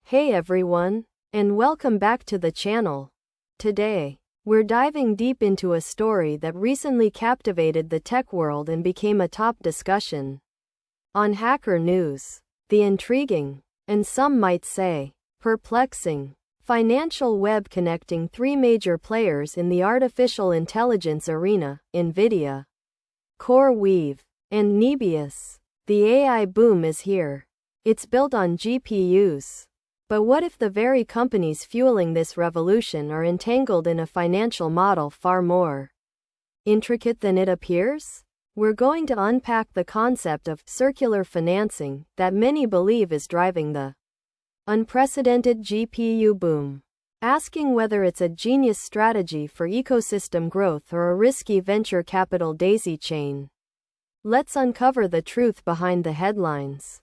Hey everyone, and welcome back to the channel. Today, we're diving deep into a story that recently captivated the tech world and became a top discussion. On Hacker News, the intriguing, and some might say, perplexing, financial web connecting three major players in the artificial intelligence arena, Nvidia, CoreWeave, and Nebius. The AI boom is here. It's built on GPUs. But what if the very companies fueling this revolution are entangled in a financial model far more intricate than it appears? We're going to unpack the concept of circular financing that many believe is driving the unprecedented GPU boom, asking whether it's a genius strategy for ecosystem growth or a risky venture capital daisy chain. Let's uncover the truth behind the headlines.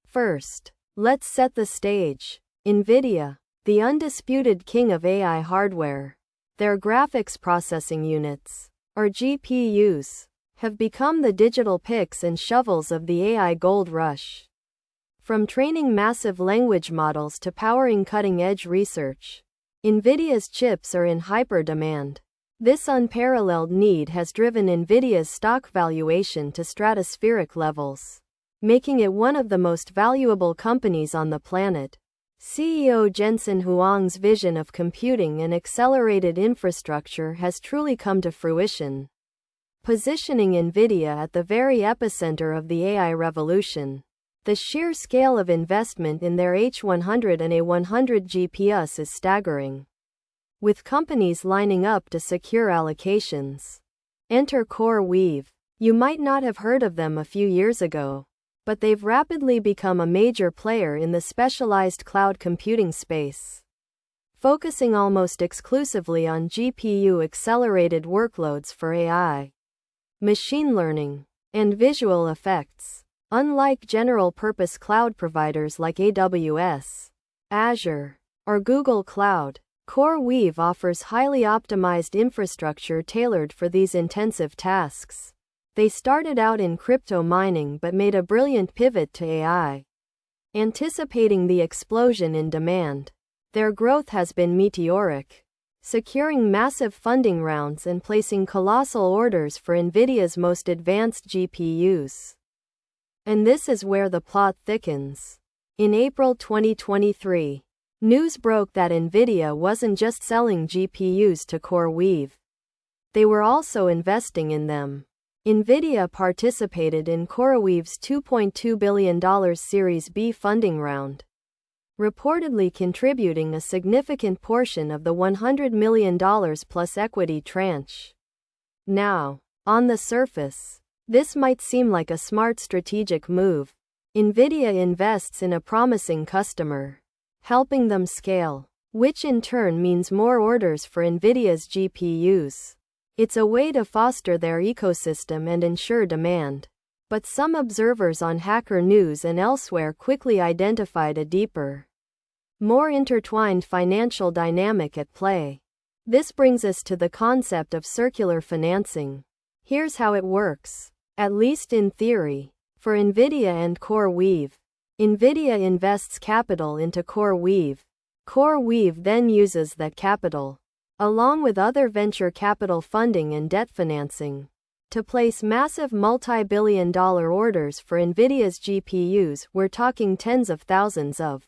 First, let's set the stage. Nvidia, the undisputed king of AI hardware, their graphics processing units, or GPUs, have become the digital picks and shovels of the AI gold rush. From training massive language models to powering cutting-edge research, Nvidia's chips are in hyper demand. This unparalleled need has driven Nvidia's stock valuation to stratospheric levels, making it one of the most valuable companies on the planet. CEO Jensen Huang's vision of computing and accelerated infrastructure has truly come to fruition, positioning Nvidia at the very epicenter of the AI revolution. The sheer scale of investment in their H100 and A100 GPUs is staggering, with companies lining up to secure allocations. Enter CoreWeave. You might not have heard of them a few years ago, but they've rapidly become a major player in the specialized cloud computing space, focusing almost exclusively on GPU-accelerated workloads for AI, machine learning, and visual effects. Unlike general-purpose cloud providers like AWS, Azure, or Google Cloud, CoreWeave offers highly optimized infrastructure tailored for these intensive tasks. They started out in crypto mining but made a brilliant pivot to AI. Anticipating the explosion in demand, their growth has been meteoric, securing massive funding rounds and placing colossal orders for Nvidia's most advanced GPUs. And this is where the plot thickens. In April 2023, news broke that Nvidia wasn't just selling GPUs to CoreWeave. They were also investing in them. Nvidia participated in CoreWeave's $2.2 billion Series B funding round, reportedly contributing a significant portion of the $100 million plus equity tranche. Now, on the surface, this might seem like a smart strategic move. Nvidia invests in a promising customer, helping them scale, which in turn means more orders for Nvidia's GPUs. It's a way to foster their ecosystem and ensure demand. But some observers on Hacker News and elsewhere quickly identified a deeper, more intertwined financial dynamic at play. This brings us to the concept of circular financing. Here's how it works, at least in theory, for Nvidia and CoreWeave. Nvidia invests capital into CoreWeave. CoreWeave then uses that capital, along with other venture capital funding and debt financing, to place massive multi-billion-dollar orders for Nvidia's GPUs. We're talking tens of thousands of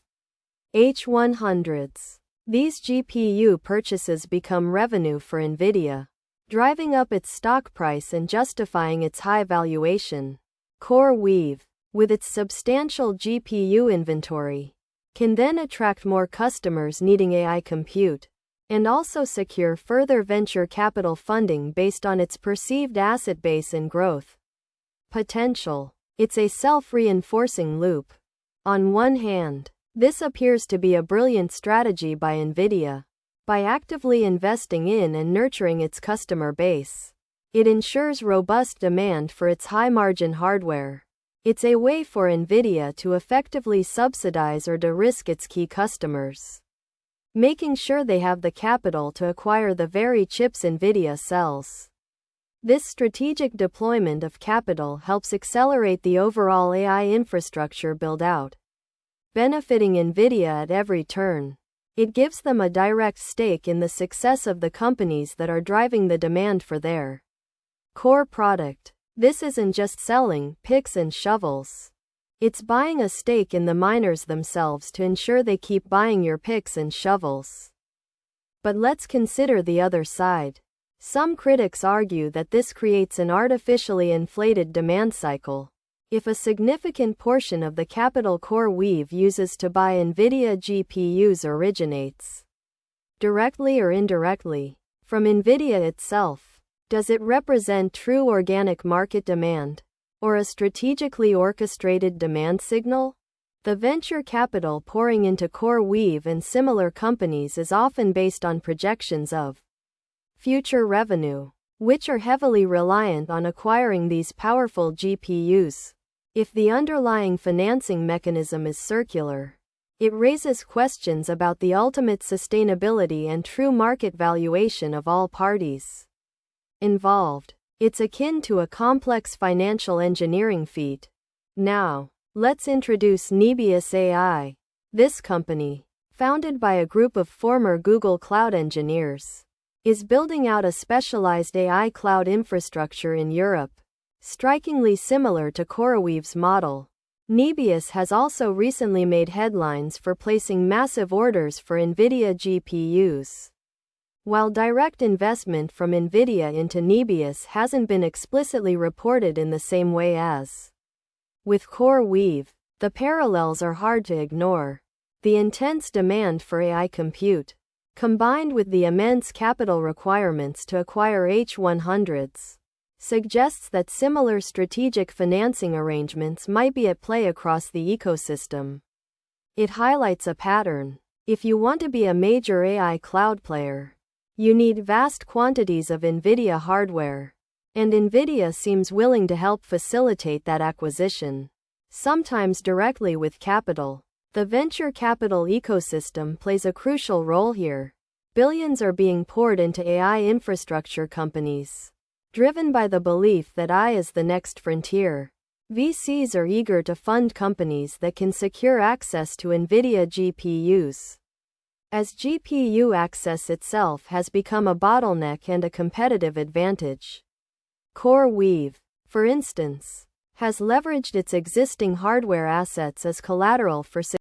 H100s. These GPU purchases become revenue for Nvidia, driving up its stock price and justifying its high valuation. CoreWeave, with its substantial GPU inventory, can then attract more customers needing AI compute, and also secure further venture capital funding based on its perceived asset base and growth potential. It's a self-reinforcing loop. On one hand, this appears to be a brilliant strategy by Nvidia. By actively investing in and nurturing its customer base, it ensures robust demand for its high-margin hardware. It's a way for Nvidia to effectively subsidize or de-risk its key customers, making sure they have the capital to acquire the very chips Nvidia sells. This strategic deployment of capital helps accelerate the overall AI infrastructure build-out. benefiting Nvidia at every turn. It gives them a direct stake in the success of the companies that are driving the demand for their core product. This isn't just selling picks and shovels. It's buying a stake in the miners themselves to ensure they keep buying your picks and shovels. But let's consider the other side. Some critics argue that this creates an artificially inflated demand cycle. If a significant portion of the capital CoreWeave uses to buy Nvidia GPUs originates, directly or indirectly, from Nvidia itself, does it represent true organic market demand, or a strategically orchestrated demand signal? The venture capital pouring into CoreWeave and similar companies is often based on projections of future revenue, which are heavily reliant on acquiring these powerful GPUs. If the underlying financing mechanism is circular, it raises questions about the ultimate sustainability and true market valuation of all parties involved. It's akin to a complex financial engineering feat. Now, let's introduce Nebius AI. This company, founded by a group of former Google Cloud engineers, is building out a specialized AI cloud infrastructure in Europe, strikingly similar to CoreWeave's model. Nebius has also recently made headlines for placing massive orders for Nvidia GPUs. While direct investment from Nvidia into Nebius hasn't been explicitly reported in the same way as with CoreWeave, the parallels are hard to ignore. The intense demand for AI compute, combined with the immense capital requirements to acquire H100s, suggests that similar strategic financing arrangements might be at play across the ecosystem. It highlights a pattern. If you want to be a major AI cloud player, you need vast quantities of Nvidia hardware, and Nvidia seems willing to help facilitate that acquisition, sometimes directly with capital. The venture capital ecosystem plays a crucial role here. Billions are being poured into AI infrastructure companies, driven by the belief that AI is the next frontier. VCs are eager to fund companies that can secure access to Nvidia GPUs, as GPU access itself has become a bottleneck and a competitive advantage. CoreWeave, for instance, has leveraged its existing hardware assets as collateral for